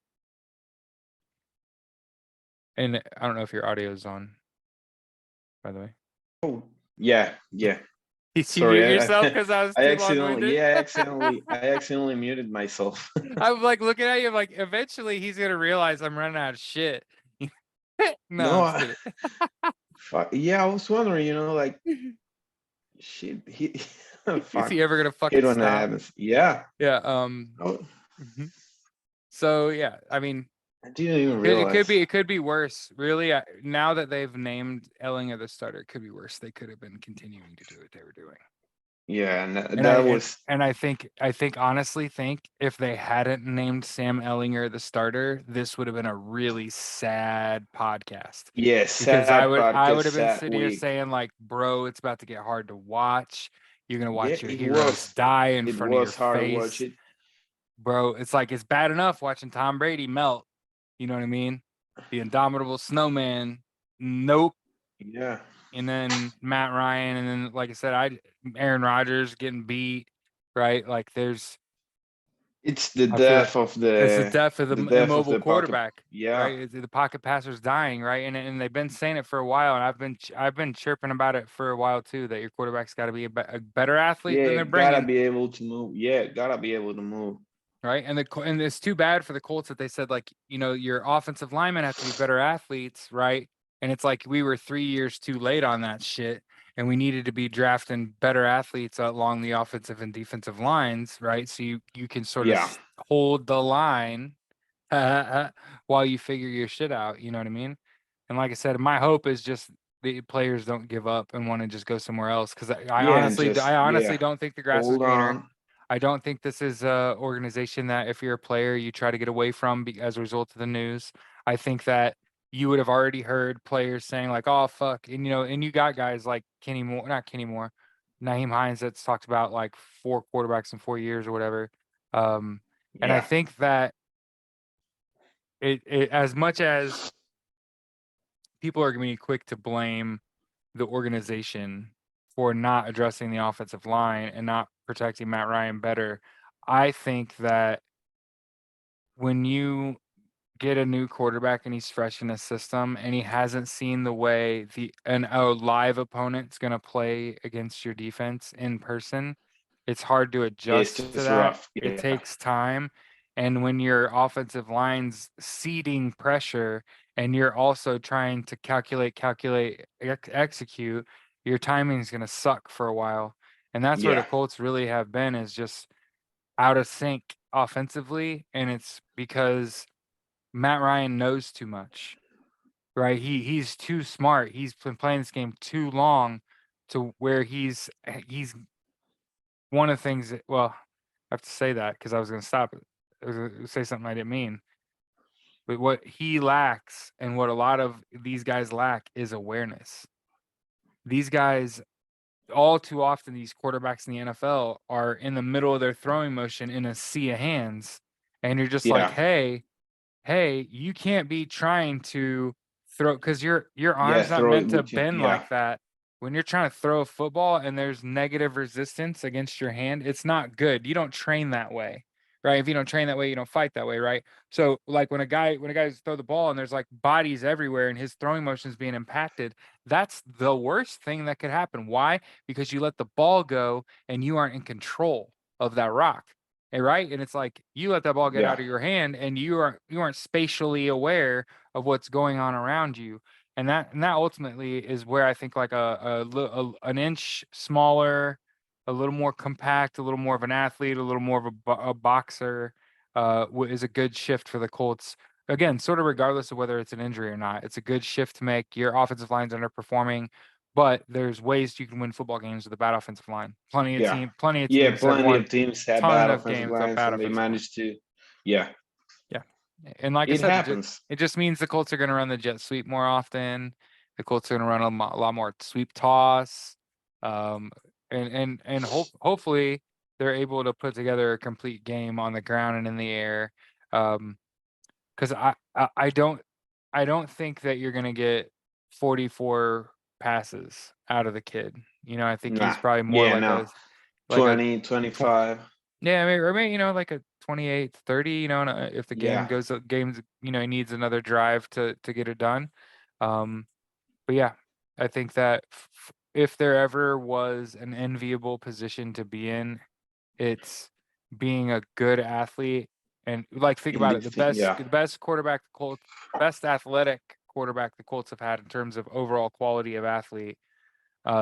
A: And I don't know if your audio is on, by the way.
B: Oh, yeah.
A: Did you
B: Sorry,
A: mute yourself because I was too long-winded?
B: I accidentally muted myself.
A: I'm like looking at you, I'm like, eventually he's gonna realize I'm running out of shit. No,
B: No,
A: I'm just
B: yeah, I was wondering, like,
A: kidding.
B: shit, he,
A: Is
B: fuck,
A: he ever gonna
B: hate
A: fucking
B: when that
A: stop?
B: happens. Yeah.
A: Yeah.
B: Oh,
A: So yeah, I mean,
B: I didn't even realize.
A: it could be worse. Really, now that they've named Ehlinger the starter, it could be worse. They could have been continuing to do what they were doing.
B: Yeah, and that was
A: I think honestly think if they hadn't named Sam Ehlinger the starter, this would have been a really sad podcast. Because
B: sad
A: I
B: podcast,
A: would have been
B: sad
A: sitting here
B: week.
A: saying like, bro, it's about to get hard to watch. You're gonna
B: Yeah,
A: watch your heroes die in
B: it
A: front of your
B: was hard to watch
A: face.
B: it.
A: Bro, it's like it's bad enough watching Tom Brady melt. You know what I mean? The indomitable snowman. Nope.
B: Yeah,
A: And then Matt Ryan, and then like I said, Aaron Rodgers getting beat, right? Like
B: it's the
A: I feel
B: death of
A: it's the death of the immobile
B: the pocket.
A: quarterback,
B: Yeah,
A: right? The pocket passer's dying, right? And they've been saying it for a while, and I've been chirping about it for a while too. That your quarterback's got to be a better athlete than
B: yeah,
A: they're
B: gotta
A: bringing.
B: be able to move. Yeah, gotta be able to move.
A: Right. And it's too bad for the Colts that they said, like, your offensive linemen have to be better athletes. Right. And it's like we were 3 years too late on that shit. And we needed to be drafting better athletes along the offensive and defensive lines. Right. So you can sort
B: Yeah,
A: of hold the line while you figure your shit out. You know what I mean? And like I said, my hope is just the players don't give up and want to just go somewhere else. Cause
B: and just
A: I honestly don't think the grass is
B: hold
A: greener.
B: on.
A: I don't think this is a organization that if you're a player, you try to get away from as a result of the news. I think that you would have already heard players saying like, "Oh fuck," and and you got guys like not Kenny Moore, Naheem Hines that's talked about like 4 quarterbacks in 4 years or whatever. And I
B: Yeah,
A: think that as much as people are going to be quick to blame the organization for not addressing the offensive line and not protecting Matt Ryan better, I think that when you get a new quarterback and he's fresh in the system and he hasn't seen the way a live opponent's going to play against your defense in person, it's hard to
B: It's
A: adjust to
B: just
A: that.
B: rough.
A: It
B: Yeah.
A: takes time. And when your offensive line's seeding pressure and you're also trying to execute, your timing is going to suck for a while. And that's where the
B: Yeah.
A: Colts really have been, is just out of sync offensively. And it's because Matt Ryan knows too much, right? He's too smart. He's been playing this game too long to where he's one of the things that, well, I have to say that because I was going to stop it. I was going to say something I didn't mean. But what he lacks and what a lot of these guys lack is awareness. These guys, all too often, these quarterbacks in the NFL are in the middle of their throwing motion in a sea of hands. And you're just like,
B: Yeah.
A: hey, you can't be trying to throw, because your
B: Yeah.
A: arm's not
B: Throw
A: meant
B: it
A: to
B: with you.
A: bend
B: Yeah.
A: like that. When you're trying to throw a football and there's negative resistance against your hand, it's not good. You don't train that way, right? If you don't train that way, you don't fight that way, right? So like when a guys throw the ball and there's like bodies everywhere and his throwing motion is being impacted, that's the worst thing that could happen. Why? Because you let the ball go and you aren't in control of that rock. Right. And it's like you let that ball get
B: Yeah.
A: out of your hand and you aren't spatially aware of what's going on around you. And that ultimately is where I think like an inch smaller, a little more compact, a little more of an athlete, a little more of a boxer is a good shift for the Colts. Again, sort of regardless of whether it's an injury or not, it's a good shift to make. Your offensive line's underperforming, but there's ways you can win football games with a bad offensive line.
B: Yeah.
A: Plenty of
B: Yeah.
A: teams have
B: Plenty
A: won
B: of teams have
A: ton
B: bad
A: of
B: offensive
A: games with a
B: lines
A: bad
B: and they
A: offensive line.
B: managed to. Yeah.
A: Yeah. And like I
B: It
A: said,
B: happens.
A: it just means the Colts are going to run the jet sweep more often. The Colts are going to run a lot more sweep toss. Um, hopefully they're able to put together a complete game on the ground and in the air. Because I don't think that you're going to get 44 passes out of the kid. I think he's
B: Nah.
A: probably more
B: Yeah.
A: like
B: No.
A: like a
B: 20,
A: tw-
B: 25.
A: yeah, maybe like a 28, 30, and if the game
B: Yeah.
A: goes games, he needs another drive to get it done. Um, but yeah, I think that if there ever was an enviable position to be in, it's being a good athlete. And like think
B: In
A: about it,
B: this team. Yeah.
A: the best quarterback the Colts, best athletic quarterback the Colts have had in terms of overall quality of athlete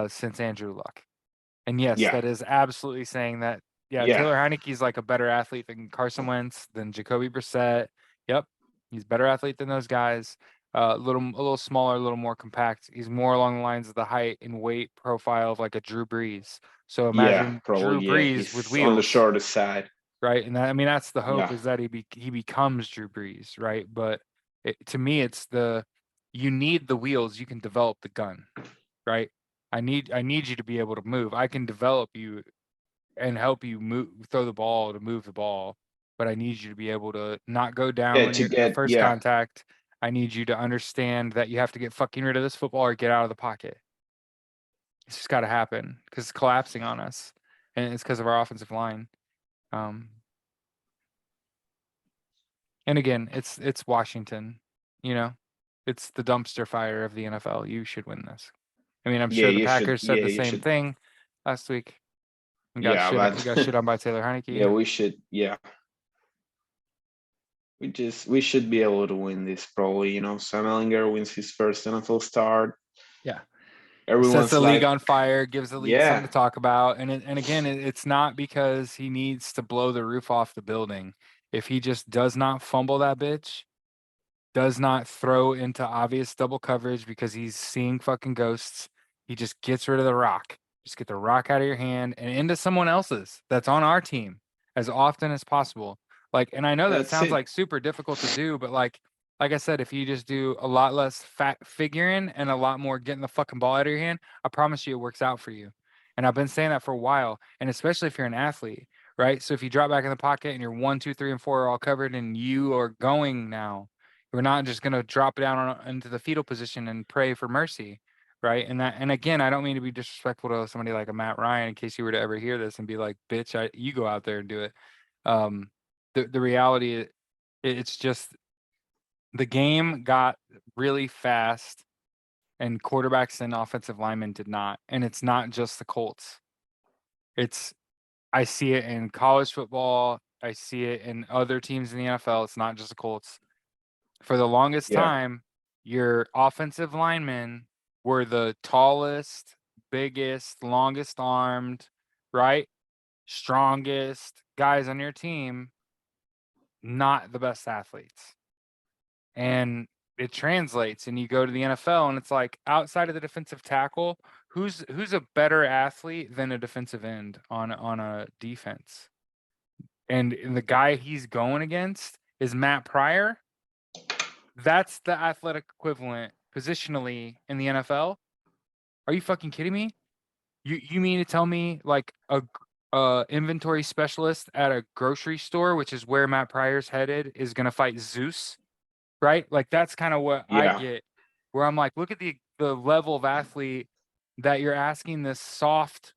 A: since Andrew Luck. And yes,
B: Yeah.
A: that is absolutely saying that. Yeah,
B: Yeah.
A: Taylor Heineke's like a better athlete than Carson Wentz, than Jacoby Brissett. Yep, he's a better athlete than those guys. A little smaller, a little more compact. He's more along the lines of the height and weight profile of like a Drew Brees. So
B: Yeah.
A: imagine Drew
B: Probably. Yeah.
A: Brees with
B: He's on the
A: wheels,
B: shorter side.
A: right? And I mean that's the hope,
B: Yeah.
A: is that he becomes Drew Brees, right? But to me, it's you need the wheels. You can develop the gun, right? I need you to be able to move. I can develop you and help you throw the ball to move the ball, but I need you to be able to not go down
B: Yeah.
A: when
B: To
A: you're the
B: get.
A: first
B: Yeah.
A: contact. I need you to understand that you have to get fucking rid of this football or get out of the pocket. It's just got to happen because it's collapsing on us, and it's because of our offensive line. Um, and again, it's Washington, you know, it's the dumpster fire of the NFL. You should win this. I mean, I'm
B: Yeah.
A: sure the
B: You should.
A: Packers said
B: Yeah.
A: the
B: You
A: same
B: should.
A: thing last week. We got
B: Yeah.
A: shit.
B: But
A: We got shit on by Taylor
B: yeah,
A: Heineke.
B: we should. Yeah. We should be able to win this probably. Sam Ehlinger wins his first NFL start.
A: Yeah. Sets
B: Everyone's
A: the league
B: like,
A: on fire, gives the league something
B: yeah,
A: to talk about. And again, it's not because he needs to blow the roof off the building. If he just does not fumble that bitch, does not throw into obvious double coverage because he's seeing fucking ghosts, he just gets rid of the rock. Just get the rock out of your hand and into someone else's that's on our team as often as possible. Like, and I know that
B: that's
A: sounds
B: it.
A: like super difficult to do, but like I said, if you just do a lot less fat figuring and a lot more getting the fucking ball out of your hand, I promise you it works out for you. And I've been saying that for a while, and especially if you're an athlete, right? So if you drop back in the pocket and you're 1, 2, 3, and 4 are all covered and you are going now, We're not just going to drop it down into the fetal position and pray for mercy, right? And again, I don't mean to be disrespectful to somebody like a Matt Ryan in case you were to ever hear this and be like, bitch, you go out there and do it. The reality, it's just the game got really fast, and quarterbacks and offensive linemen did not. And it's not just the Colts. I see it in college football. I see it in other teams in the NFL. It's not just the Colts. For the longest
B: Yeah.
A: time, your offensive linemen were the tallest, biggest, longest armed, right? Strongest guys on your team, not the best athletes. And it translates, and you go to the NFL and it's like outside of the defensive tackle, who's a better athlete than a defensive end on a defense? And the guy he's going against is Matt Pryor. That's the athletic equivalent positionally in the NFL. Are you fucking kidding me? You mean to tell me like a inventory specialist at a grocery store, which is where Matt Pryor's headed, is gonna fight Zeus, right? Like that's kind of what I
B: Yeah.
A: get, where I'm like, look at the level of athlete that you're asking this soft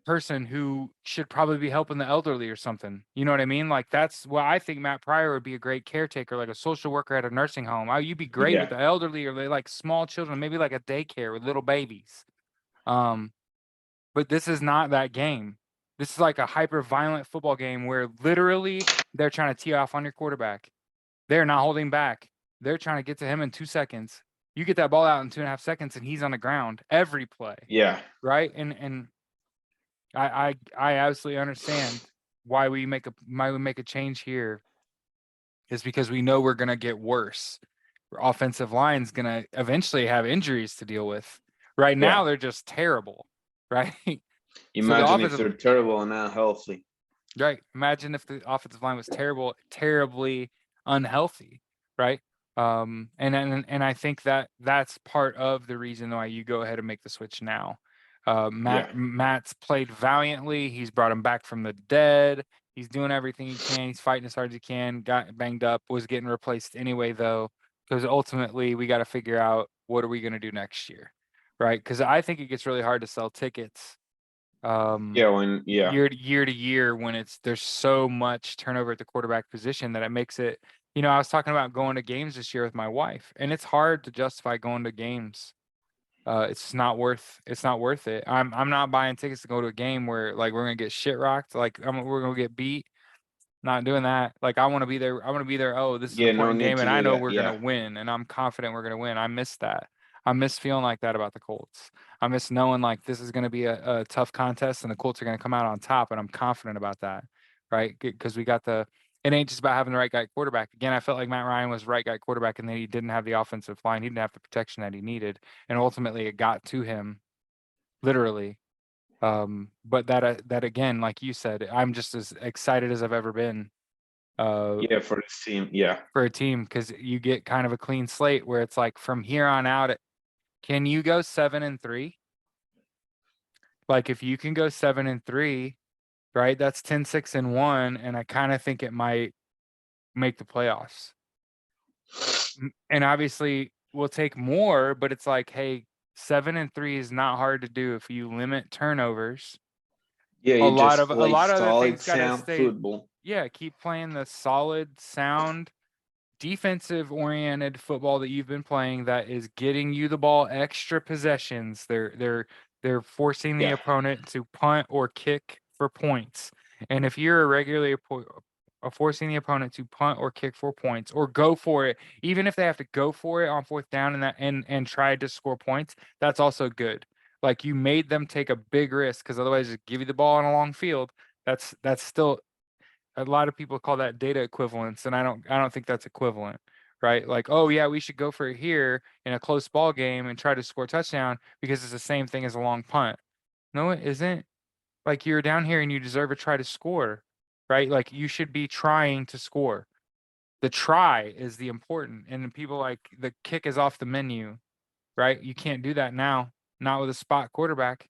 A: person who should probably be helping the elderly or something. You know what I mean? Like that's why I think Matt Pryor would be a great caretaker, like a social worker at a nursing home. Oh, you'd be great with
B: Yeah.
A: the elderly or like small children, maybe like a daycare with little babies. Um, but this is not that game. This is like a hyper violent football game where literally they're trying to tee off on your quarterback. They're not holding back. They're trying to get to him in 2 seconds. You get that ball out in 2.5 seconds and he's on the ground every play.
B: Yeah.
A: Right. And I absolutely understand why we make a change here is because we know we're gonna get worse. Our offensive line's gonna eventually have injuries to deal with. Right now,
B: Yeah.
A: they're just terrible, right? So the
B: Imagine if
A: offensive
B: they're terrible and unhealthy.
A: right. Imagine if the offensive line was terrible, terribly unhealthy, right? And I think that that's part of the reason why you go ahead and make the switch now.
B: Yeah.
A: Matt's played valiantly. He's brought him back from the dead. He's doing everything he can. He's fighting as hard as he can. Got banged up. Was getting replaced anyway, though, because ultimately we got to figure out what are we going to do next year, right? Because I think it gets really hard to sell tickets.
B: Yeah. When, yeah.
A: Year to year when there's so much turnover at the quarterback position that it makes it, I was talking about going to games this year with my wife, and it's hard to justify going to games. It's not worth it. I'm not buying tickets to go to a game where like we're gonna get shit rocked, like we're gonna get beat. Not doing that. Like I want to be there. I want to be there. Oh, this is an
B: Yeah. No
A: important
B: need
A: game,
B: to
A: and I
B: do
A: know
B: that.
A: we're gonna
B: Yeah.
A: win, and I'm confident we're gonna win. I miss that. I miss feeling like that about the Colts. I miss knowing like this is gonna be a tough contest, and the Colts are gonna come out on top, and I'm confident about that, right? Because we got the. It ain't just about having the right guy quarterback. Again, I felt like Matt Ryan was the right guy quarterback, and then he didn't have the offensive line. He didn't have the protection that he needed, and ultimately it got to him, literally. But that again, like you said, I'm just as excited as I've ever been.
B: Yeah. For the team. Yeah.
A: For a team because you get kind of a clean slate where it's like from here on out, can you go 7-3? Like if you can go 7-3, right? That's 10-6-1, and I kind of think it might make the playoffs. And obviously we'll take more, but it's like, hey, 7-3 is not hard to do if you limit turnovers.
B: Yeah.
A: A
B: You
A: lot
B: just
A: of
B: play
A: other
B: solid,
A: things gotta
B: sound
A: stay.
B: football.
A: Yeah, keep playing the solid, sound defensive oriented football that you've been playing that is getting you the ball extra possessions. They're forcing the
B: Yeah.
A: opponent to punt or kick for points. And if you're regularly forcing the opponent to punt or kick for points or go for it, even if they have to go for it on fourth down and try to score points, that's also good. Like you made them take a big risk because otherwise just give you the ball on a long field. That's still a lot of people call that data equivalence, and I don't think that's equivalent, right? Like, oh yeah, we should go for it here in a close ball game and try to score a touchdown because it's the same thing as a long punt. No, it isn't. Like you're down here and you deserve a try to score, right? Like you should be trying to score. The try is the important, and people like the kick is off the menu, right? You can't do that now, not with a spot quarterback.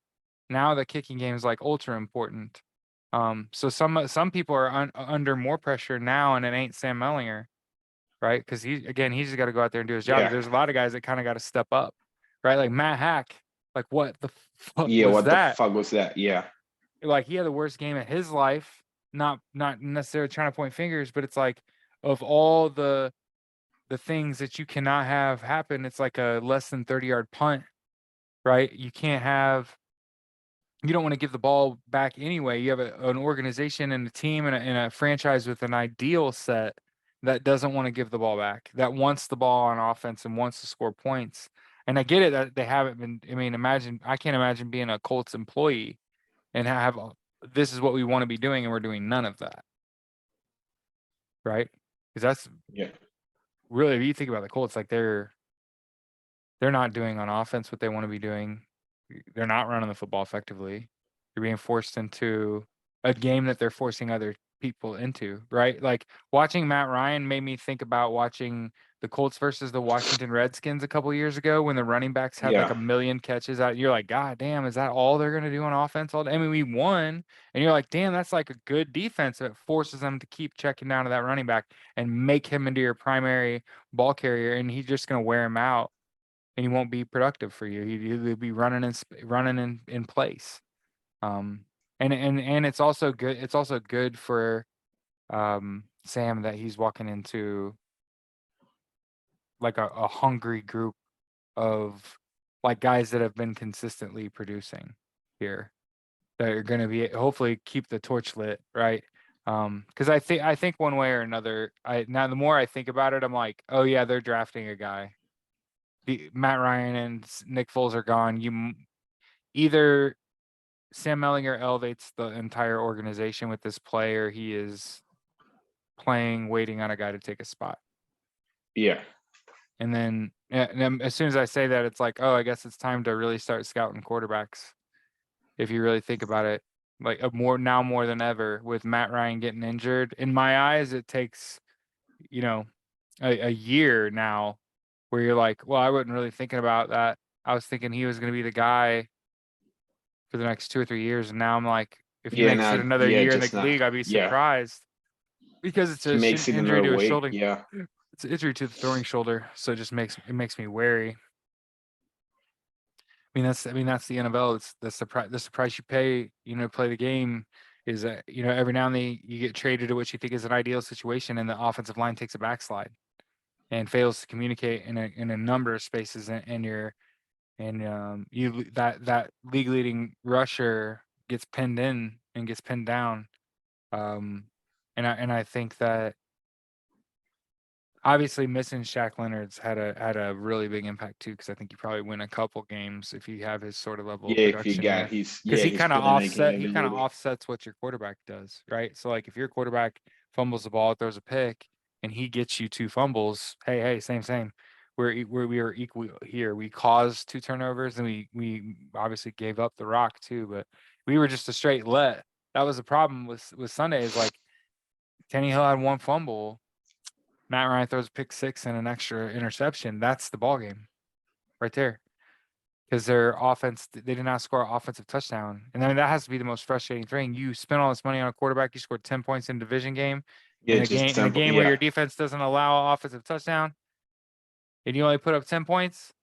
A: Now the kicking game is like ultra important. So some people are under more pressure now, and it ain't Sam Ehlinger, right? Because he's just got to go out there and do his job.
B: Yeah.
A: But there's a lot of guys that kind of got to step up, right? Like Matt Hack, like what the fuck
B: Yeah.
A: was
B: What the
A: that?
B: fuck was that? Yeah.
A: Like he had the worst game of his life. Not necessarily trying to point fingers, but it's like of all the things that you cannot have happen, it's like a less than 30-yard punt, right? You can't have. You don't want to give the ball back anyway. You have an organization and a team and a franchise with an ideal set that doesn't want to give the ball back, that wants the ball on offense and wants to score points. And I get it that they haven't been. I mean, I can't imagine being a Colts employee and have this is what we want to be doing, and we're doing none of that, right? Because that's
B: Yeah.
A: really, if you think about the Colts, like they're not doing on offense what they want to be doing. They're not running the football effectively. You're being forced into a game that they're forcing other people into, right? Like watching Matt Ryan made me think about watching the Colts versus the Washington Redskins a couple years ago when the running backs had like
B: Yeah.
A: a million catches out. You're like, God damn, is that all they're going to do on offense all day? I mean, we won, and you're like, damn, that's like a good defense that forces them to keep checking down to that running back and make him into your primary ball carrier, and he's just going to wear him out and he won't be productive for you. He'll be running in place. And it's also good. It's also good for Sam that he's walking into like a hungry group of like guys that have been consistently producing here that are going to be hopefully keep the torch lit, right? Because I think one way or another, now the more I think about it, I'm like, oh yeah, they're drafting a guy. Matt Ryan and Nick Foles are gone. Either Sam Ehlinger elevates the entire organization with this play, or he is playing, waiting on a guy to take a spot.
B: Yeah.
A: And then as soon as I say that, it's like, oh, I guess it's time to really start scouting quarterbacks. If you really think about it, like more than ever, with Matt Ryan getting injured, in my eyes, it takes, a year now where you're like, well, I wasn't really thinking about that. I was thinking he was going to be the guy for the next 2 or 3 years, and now I'm like, if he
B: Yeah.
A: makes it
B: Not.
A: another
B: Yeah.
A: year in
B: Just
A: the
B: not.
A: league, I'd be
B: Yeah.
A: surprised because it's
B: He makes it
A: injury
B: another
A: to his
B: way.
A: shoulder.
B: Yeah.
A: It's an injury to the throwing shoulder, so it just makes me wary. That's the NFL. It's the price you pay, to play the game is that, every now and then you get traded to what you think is an ideal situation, and the offensive line takes a backslide and fails to communicate in a number of spaces, and that league leading rusher gets pinned in and gets pinned down. And I think that obviously missing Shaq Leonard's had a really big impact too, because I think you probably win a couple games if you have his sort of level of
B: Yeah. If you
A: production
B: got
A: there.
B: his,
A: Because
B: yeah, his playmaking
A: he kind of
B: ability.
A: offsets what your quarterback does, right? So like if your quarterback fumbles the ball, throws a pick, and he gets you 2 fumbles, hey, same. We are equal here. We caused 2 turnovers, and we obviously gave up the rock too, but we were just a straight let. That was the problem with Sunday, is like Tannehill had 1 fumble. Matt Ryan throws a pick six and an extra interception. That's the ball game right there. Because their offense, they did not score an offensive touchdown. And I mean, that has to be the most frustrating thing. You spend all this money on a quarterback, you scored 10 points in a division game,
B: Yeah. Just
A: in a
B: simple.
A: game where
B: Yeah.
A: your defense doesn't allow an offensive touchdown, and you only put up 10 points,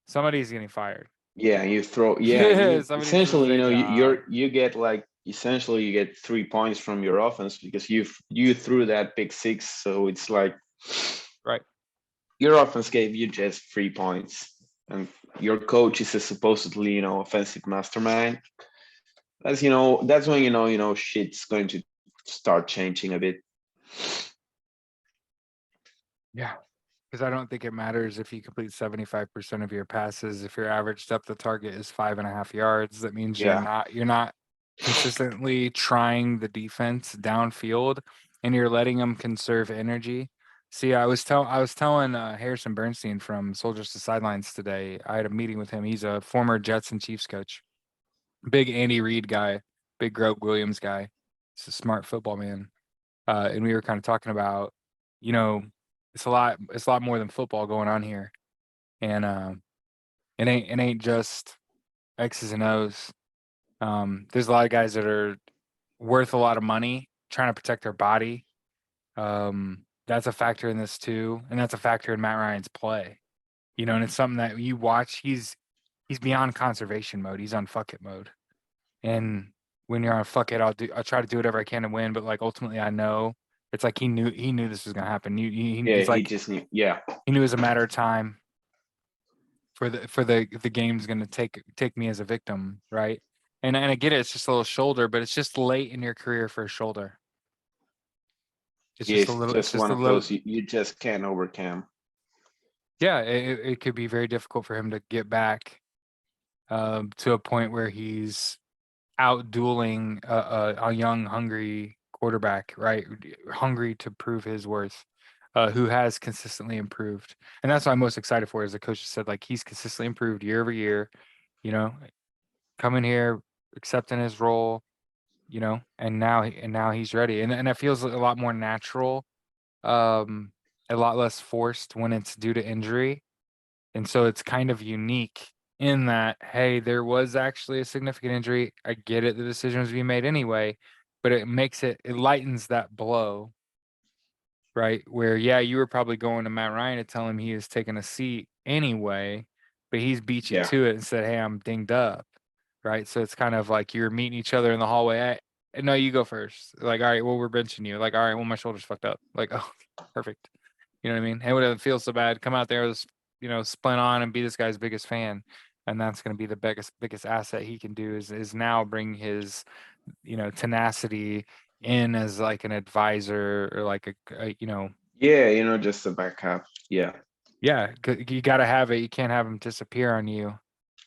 A: somebody's getting fired.
B: Yeah. You throw. Yeah. You
A: Somebody's
B: essentially,
A: losing their job.
B: you get like essentially you get 3 points from your offense because you threw that pick six. So it's like
A: Right.
B: your offense gave you just 3 points, and your coach is a supposedly offensive mastermind. That's when shit's going to start changing a bit.
A: Yeah. Because I don't think it matters if you complete 75% of your passes. If your average depth of target is 5.5 yards, that means
B: Yeah.
A: you're not consistently trying the defense downfield, and you're letting them conserve energy. See, I was telling Harrison Bernstein from Soldiers to Sidelines today. I had a meeting with him. He's a former Jets and Chiefs coach, big Andy Reid guy, big Greg Williams guy. He's a smart football man. And we were kind of talking about, you know, it's a lot more than football going on here. And it ain't just X's and O's. There's a lot of guys that are worth a lot of money trying to protect their body. That's a factor in this too, and that's a factor in Matt Ryan's play. And it's something that you watch. He's beyond conservation mode. He's on fuck it mode. And when you're on fuck it, I'll try to do whatever I can to win. But like ultimately, I know it's like he knew this was gonna happen.
B: Yeah,
A: It's
B: he
A: like
B: just knew. Yeah,
A: he knew it was a matter of time for the game's gonna take me as a victim, right? And I get it. It's just a little shoulder, but it's just late in your career for a shoulder. It's
B: yeah,
A: just a
B: it's
A: little. It's
B: just
A: just
B: one
A: a
B: of
A: little.
B: those you just can't overcome.
A: Yeah, it could be very difficult for him to get back to a point where he's out dueling a young, hungry quarterback, right? Hungry to prove his worth, who has consistently improved. And that's what I'm most excited for, as the coach said, like he's consistently improved year over year, you know, coming here, accepting his role, and now he's ready. And that feels a lot more natural, a lot less forced when it's due to injury. And so it's kind of unique in that, hey, there was actually a significant injury. I get it, the decision was being made anyway, but it lightens that blow, right? Where, yeah, you were probably going to Matt Ryan to tell him he is taking a seat anyway, but he's beat you
B: Yeah,
A: to it and said, hey, I'm dinged up, right? So it's kind of like you're meeting each other in the hallway. No, you go first. Like, all right, well, we're benching you. Like, all right, well, my shoulder's fucked up. Like, oh, perfect. You know what I mean? Hey, would it feel so bad? Come out there, splint on and be this guy's biggest fan. And that's going to be the biggest asset he can do is now bring his, tenacity in as like an advisor or like
B: yeah, just a backup. Yeah,
A: yeah, you got to have it. You can't have him disappear on you,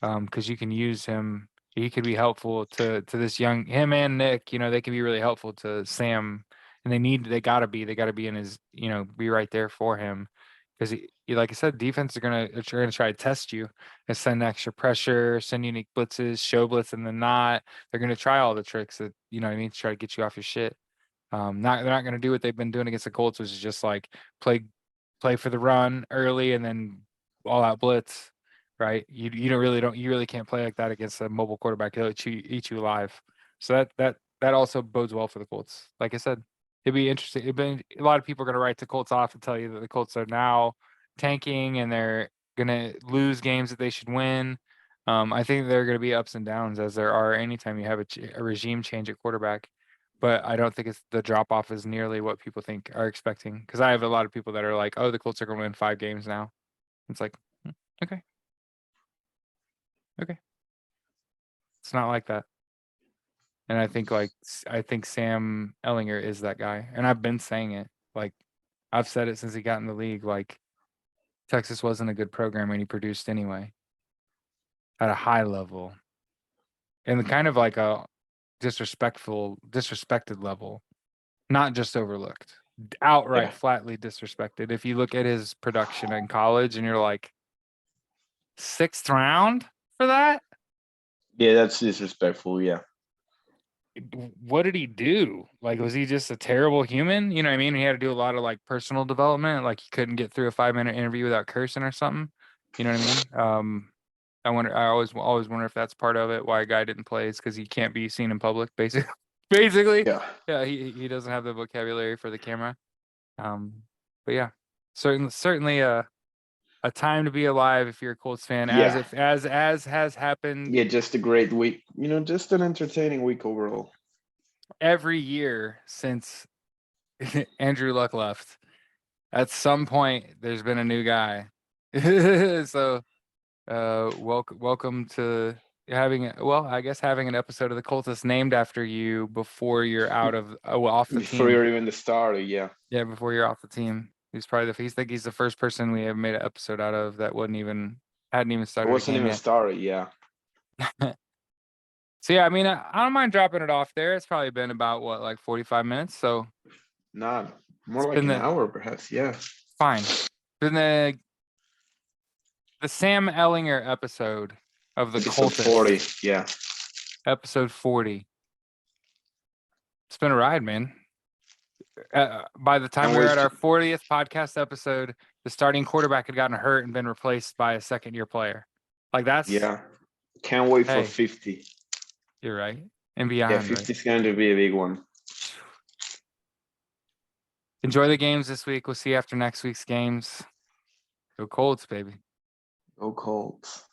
A: because you can use him. He could be helpful to this him and Nick. They can be really helpful to Sam, and they got to be in his, be right there for him, because like I said, defense are gonna try to test you and send extra pressure, send unique blitzes, show blitz and then not. They're gonna try all the tricks that what I mean, to try to get you off your shit. They're not going to do what they've been doing against the Colts, which is just like play play for the run early and then all out blitz, right? You really can't play like that against a mobile quarterback. He'll eat you alive. So that also bodes well for the Colts. Like I said, it'd be interesting. A lot of people are going to write the Colts off and tell you that the Colts are now tanking and they're going to lose games that they should win. I think there are going to be ups and downs, as there are anytime you have a regime change at quarterback, but I don't think it's the drop off is nearly what people think are expecting. Because I have a lot of people that are like, "Oh, the Colts are going to win 5 games now." It's like, okay, okay, it's not like that. And I think Sam Ehlinger is that guy, and I've been saying it. Like I've said it since he got in the league. Like Texas wasn't a good program, and he produced anyway at a high level, and kind of like a disrespected level, not just overlooked, outright
B: yeah,
A: flatly disrespected. If you look at his production in college and you're like, 6th round for that?
B: yeah. That's disrespectful. Yeah,
A: What did he do? Like, was he just a terrible human? You know what I mean? He had to do a lot of like personal development. Like he couldn't get through a 5-minute interview without cursing or something. You know what I mean? I always wonder if that's part of it. Why a guy didn't play is because he can't be seen in public, basically. Basically,
B: yeah,
A: yeah, he doesn't have the vocabulary for the camera. But yeah, certainly a time to be alive if you're a Colts fan, as
B: yeah,
A: if as has happened
B: yeah. Just a great week. Just an entertaining week overall.
A: every year since Andrew Luck left. At some point, there's been a new guy. So, welcome to I guess having an episode of the Cultist named after you before you're off the
B: Before
A: team.
B: you're even started, yeah.
A: Yeah, before you're off the team. He's the first person we ever made an episode out of that hadn't even
B: I
A: started a
B: wasn't
A: game
B: even
A: yet.
B: started, yeah.
A: So yeah, I mean, I don't mind dropping it off there. It's probably been about what, like 45 minutes. So
B: Not
A: it's
B: more like
A: been
B: an
A: the
B: hour, perhaps. Yeah.
A: fine. Been the Sam Ellinger episode of the
B: Episode 40.
A: Cultist,
B: Yeah.
A: episode 40. It's been a ride, man. By the time
B: Can't
A: we were
B: wait
A: at our
B: to,
A: 40th podcast episode, the starting quarterback had gotten hurt and been replaced by a second-year player. Like that's
B: yeah. Can't wait for
A: hey,
B: 50.
A: you're right, and
B: Yeah,
A: beyond, right?
B: 50 is going to be a big one.
A: Enjoy the games this week. We'll see you after next week's games. Go Colts, baby.
B: Go Colts.